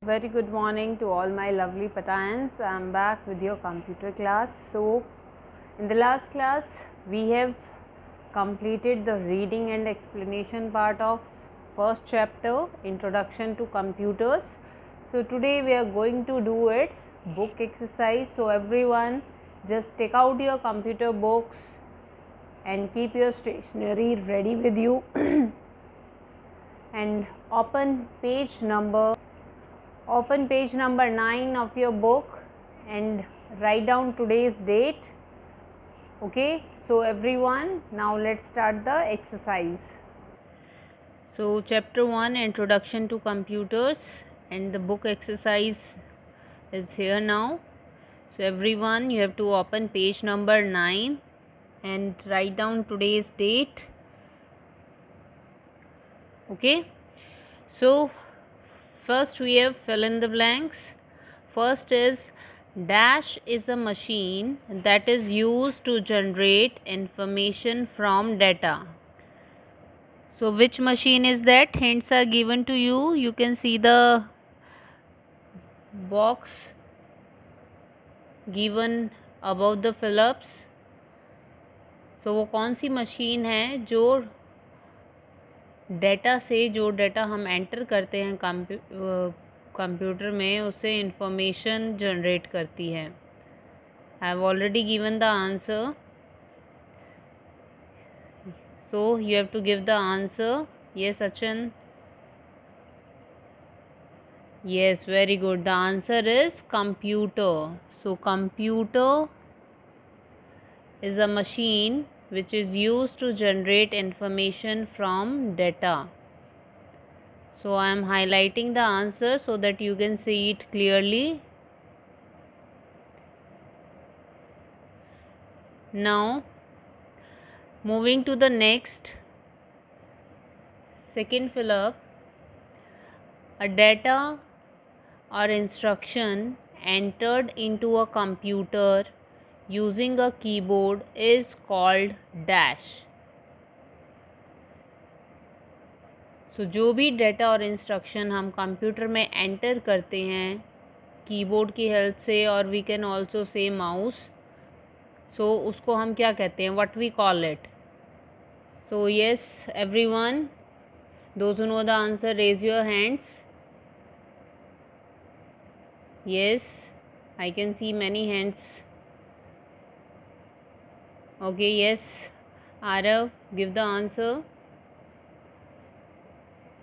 Very good morning to all my lovely Patayans. I am back with your computer class. So, in the last class, we have completed the reading and explanation part of first chapter, Introduction to Computers. So, today we are going to do its book exercise. So, everyone just take out your computer books and keep your stationery ready with you and open page number 9 of your book and write down today's date. Okay, so everyone, now let's start the exercise. So chapter 1, Introduction to Computers, and the book exercise is here now. So everyone, you have to open page number 9 and write down today's date. Okay, so first we have fill in the blanks. First is dash is a machine that is used to generate information from data. So which machine is that? Hints are given to you. You can see the box given above the Philips. So वो कौन सी machine है जो data से जो data हम enter करते हैं computer में उससे इंफॉर्मेशन जनरेट करती है. I have already given the answer. So you have to give the answer. Yes, Achan. Yes, very good. The answer is computer. So computer is a machine which is used to generate information from data. So I am highlighting the answer so that you can see it clearly. Now moving to the next, second fill up. A data or instruction entered into a computer using a keyboard is called dash. So जो भी data और instruction हम computer में enter करते हैं keyboard की help से और we can also say mouse, so उसको हम क्या कहते हैं, what we call it. So yes everyone, those who know the answer raise your hands. Yes, I can see many hands. Okay, yes, Arav, give the answer.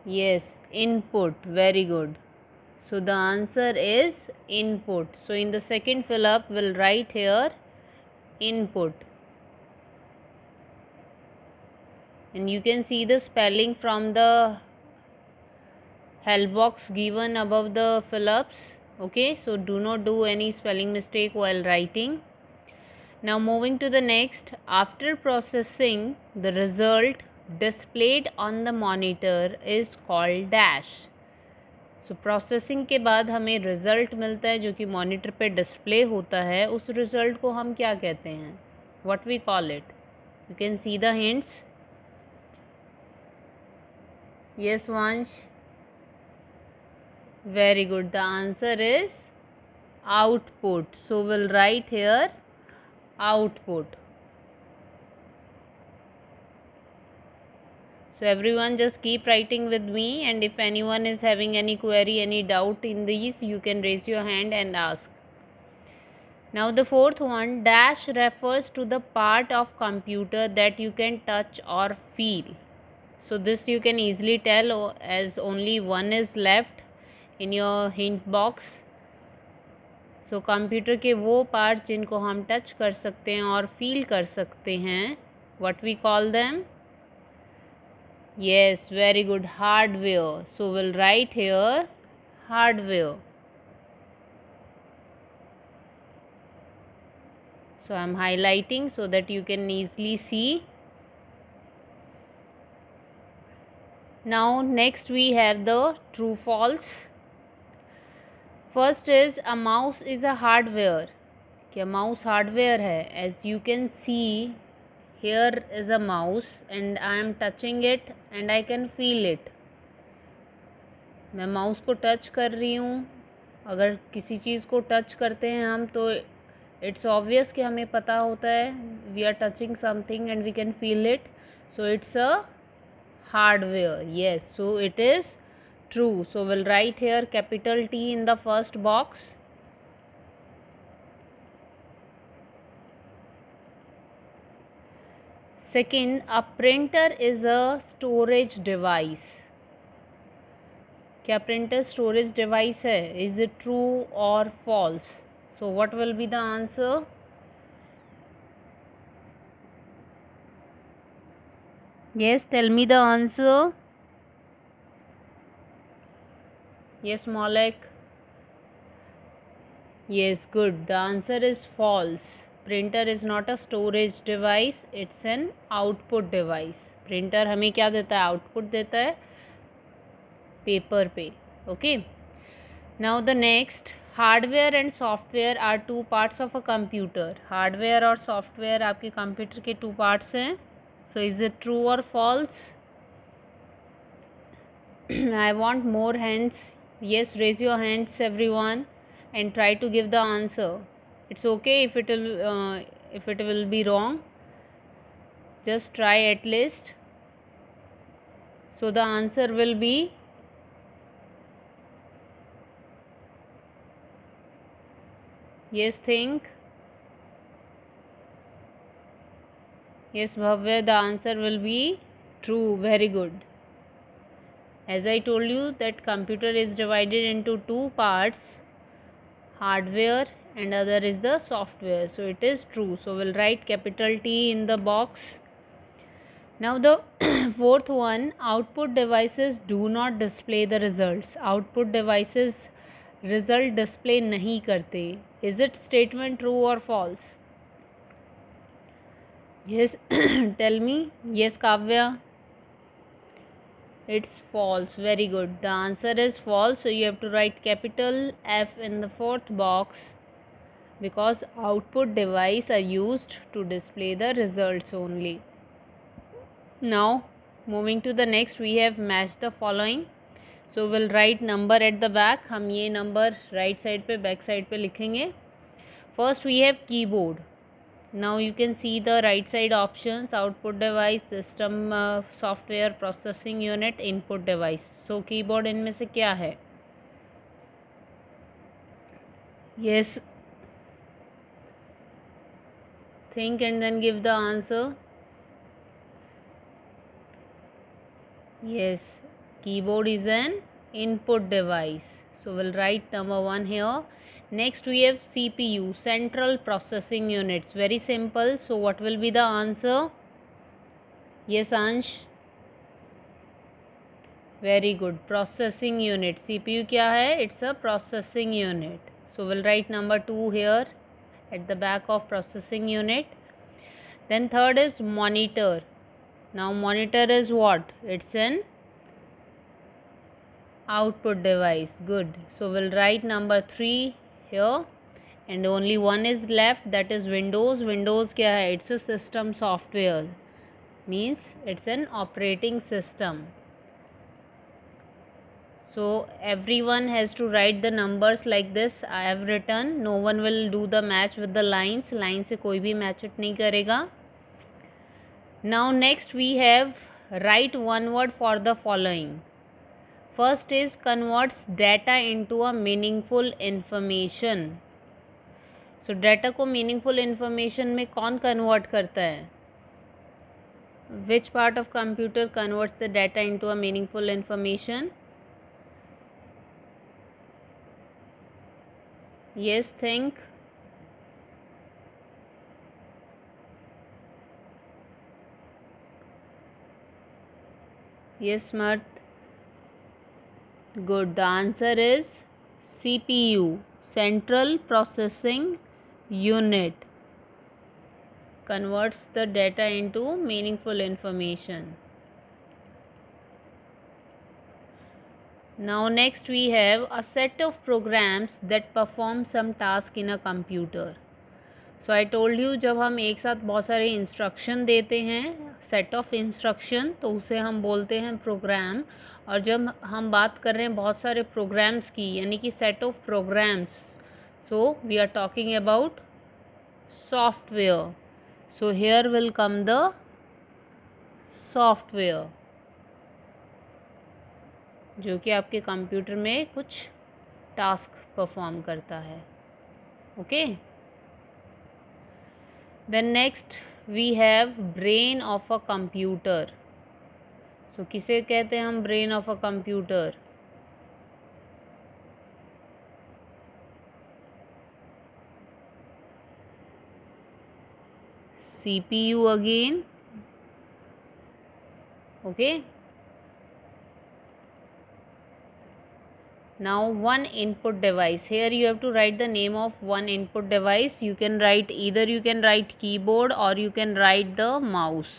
Yes, input. Very good. So the answer is input. So in the second fill up, we'll write here input. And you can see the spelling from the help box given above the fill ups. Okay, so do not do any spelling mistake while writing. Now moving to the next, after processing, the result displayed on the monitor is called dash. So processing के बाद हमें result मिलता है जो कि monitor पे display होता है, उस रिज़ल्ट को हम क्या कहते हैं, what we call it. You can see the hints. Yes Vansh, very good. The answer is output. So will write here output. So everyone just keep writing with me, and if anyone is having any query, any doubt in these, you can raise your hand and ask. Now the fourth one, dash refers to the part of computer that you can touch or feel. So this you can easily tell as only one is left in your hint box. So computer के वो part जिनको हम touch कर सकते हैं और feel कर सकते हैं, what we call them. Yes, very good, hardware. So will write here hardware. So I am highlighting so that you can easily see. Now next we have the true false. First is a mouse is a hardware. क्या mouse hardware है? As you can see here is a mouse and I am touching it and I can feel it. मैं mouse को touch कर रही हूँ, अगर किसी चीज़ को टच करते हैं हम तो इट्स ऑब्वियस कि हमें पता होता है we are touching something and we can feel it, so it's a hardware. Yes, so it is true. So we'll write here capital T in the first box. Second, a printer is a storage device. क्या printer storage device है? Is it true or false? So what will be the answer? Yes, tell me the answer. Yes, Malek. Yes, good. The answer is false. Printer is not a storage device, it's an output device. Printer हमें क्या देता है? Output देता है paper पे. Okay. Now the next, hardware and software are two parts of a computer. Hardware और software आपके computer के two parts हैं. So is it true or false? I want more hands. Yes, raise your hands everyone and try to give the answer. It's okay if it will be wrong. Just try at least. So the answer will be yes, think. Yes, Bhavya, the answer will be true. Very good. As I told you that computer is divided into two parts, hardware and other is the software. So it is true. So we'll write capital T in the box. Now the fourth one, output devices do not display the results. Output devices result display नहीं करते. Is it statement true or false? Yes, tell me. Yes, Kavya. It's false. Very good. The answer is false. So you have to write capital F in the fourth box because output device are used to display the results only. Now moving to the next, we have matched the following. So we'll write number at the back. हम ये number right side पे back side पे लिखेंगे. First we have keyboard. Now you can see the right side options: output device, system software, processing unit, input device. So keyboard इनमें से क्या है? Yes, think and then give the answer. Yes, keyboard is an input device. So we'll write number 1 here. Next we have CPU, central processing units. Very simple. So what will be the answer? Yes, Ansh. Very good. Processing unit. CPU क्या है? It's a processing unit. So we'll write number 2 here at the back of processing unit. Then third is monitor. Now monitor is what? It's an output device. Good. So we'll write number 3 here and only one is left, that is Windows. Windows क्या है? It's a system software. Means it's an operating system. So everyone has to write the numbers like this. I have written. No one will do the match with the lines. Line से कोई भी match it नहीं करेगा. Now next we have write one word for the following. First is converts data into a meaningful information. So data को meaningful information में कौन convert करता है? Which part of computer converts the data into a meaningful information? Yes, think. Yes, Marth. Good. The answer is CPU, Central Processing Unit. Converts the data into meaningful information. Now next we have a set of programs that perform some task in a computer. So I told you जब हम एक साथ बहुत सारे instruction देते हैं set of instruction तो उसे हम बोलते हैं प्रोग्राम। और जब हम बात कर रहे हैं बहुत सारे प्रोग्राम्स की यानी कि set of programs, so we are talking about software. So here will come the software जो कि आपके कंप्यूटर में कुछ टास्क परफॉर्म करता है। Okay, then next we have brain of a computer. So किसे कहते हैं हम brain of a computer? CPU again. Okay, now one input device. Here you have to write the name of one input device. You can write either you can write keyboard or you can write the mouse.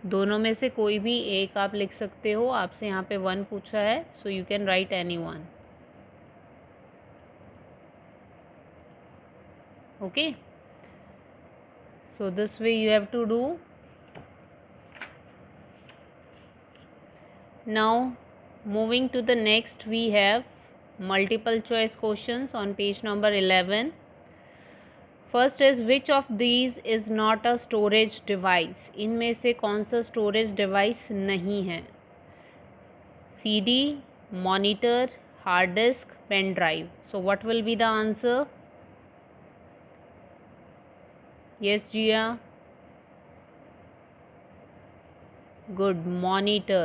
दोनों में से कोई भी एक आप लिख सकते हो। आपसे यहाँ पे वन पूछा है, so you can write any one. Okay, so this way you have to do. Now moving to the next, we have multiple choice questions on page number 11. First is which of these is not a storage device? इनमें से कौन सा storage device नहीं है? CD, monitor, hard disk, pen drive. So what will be the answer? Yes, Jia. Good. Monitor.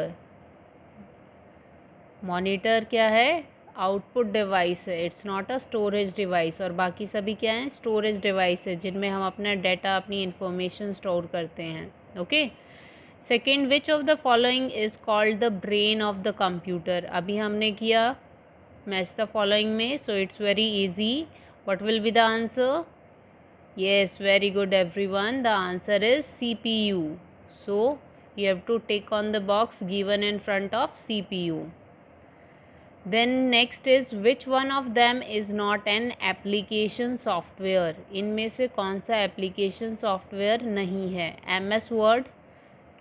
Monitor क्या है? Output device है, it's not a storage device. और बाकी सभी क्या हैं? स्टोरेज डिवाइस है जिनमें हम अपना डाटा, अपनी इंफॉर्मेशन स्टोर करते हैं। Okay, second, which of the following is called the brain of the computer? अभी हमने किया मैच द फॉलोइंग में, so it's very easy. What will be the answer? yes, very good everyone, the answer is CPU. So you have to tick on the box given in front of CPU. Then next is which one of them is not an application software? इनमें से कौन सा application software नहीं है? MS Word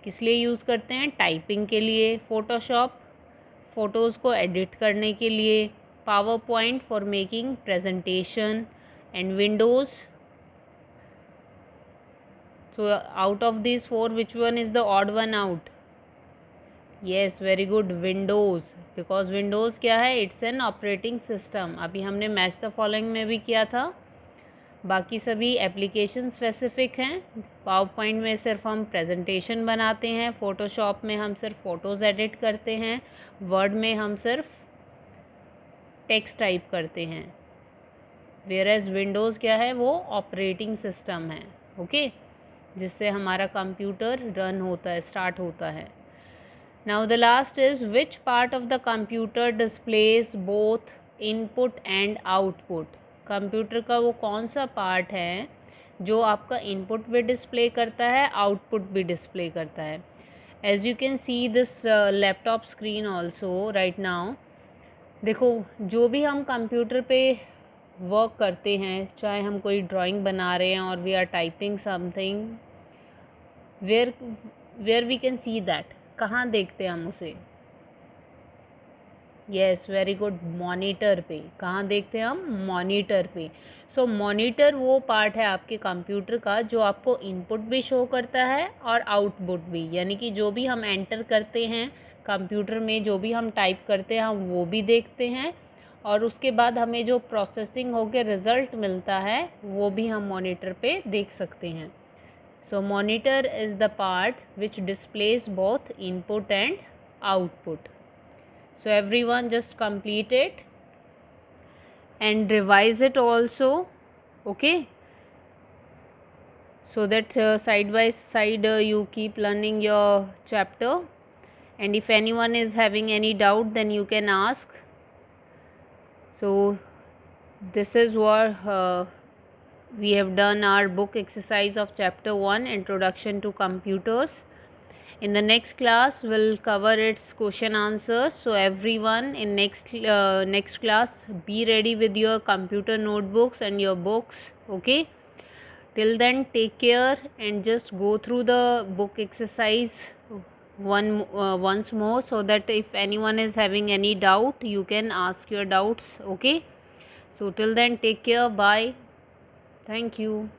किस लिए use करते हैं? टाइपिंग के लिए। फोटोशॉप फ़ोटोज़ को एडिट करने के लिए। Power point for making presentation. And Windows. So out of these four, which one is the odd one out? Yes, very good, Windows. Because Windows क्या है? It's an operating system. अभी हमने match the following में भी किया था। बाकी सभी एप्लीकेशन स्पेसिफिक हैं। पावर पॉइंट में सिर्फ हम प्रेजेंटेशन बनाते हैं, फ़ोटोशॉप में हम सिर्फ फ़ोटोज़ एडिट करते हैं, वर्ड में हम सिर्फ टेक्स्ट टाइप करते हैं। वेयरएज विंडोज़ क्या है? वो ऑपरेटिंग सिस्टम है। ओके, जिससे हमारा कंप्यूटर रन होता है, स्टार्ट होता है। Now the last is which part of the computer displays both input and output? Computer का वो कौन सा पार्ट है जो आपका इनपुट भी डिस्प्ले करता है, आउटपुट भी डिस्प्ले करता है? As you can see this laptop screen also right now. देखो, जो भी हम कंप्यूटर पे वर्क करते हैं, चाहे हम कोई ड्राइंग बना रहे हैं और we are typing something, where we can see that, कहाँ देखते हैं हम उसे? येस, वेरी गुड, मॉनिटर पे। कहाँ देखते हैं हम? मॉनिटर पे। सो मॉनिटर वो पार्ट है आपके कंप्यूटर का जो आपको इनपुट भी शो करता है और आउटपुट भी, यानी कि जो भी हम एंटर करते हैं कंप्यूटर में, जो भी हम टाइप करते हैं, हम वो भी देखते हैं, और उसके बाद हमें जो प्रोसेसिंग होकर रिज़ल्ट मिलता है वो भी हम मॉनिटर पे देख सकते हैं। So monitor is the part which displays both input and output. So everyone just complete it and revise it also, okay? So that side by side you keep learning your chapter, and if anyone is having any doubt then you can ask. So this is what we have done our book exercise of chapter 1, Introduction to Computers. In the next class we'll cover its question answers. So everyone in next class be ready with your computer notebooks and your books, okay? Till then, take care and just go through the book exercise once more, so that if anyone is having any doubt, you can ask your doubts. Okay, so till then, take care. Bye. Thank you.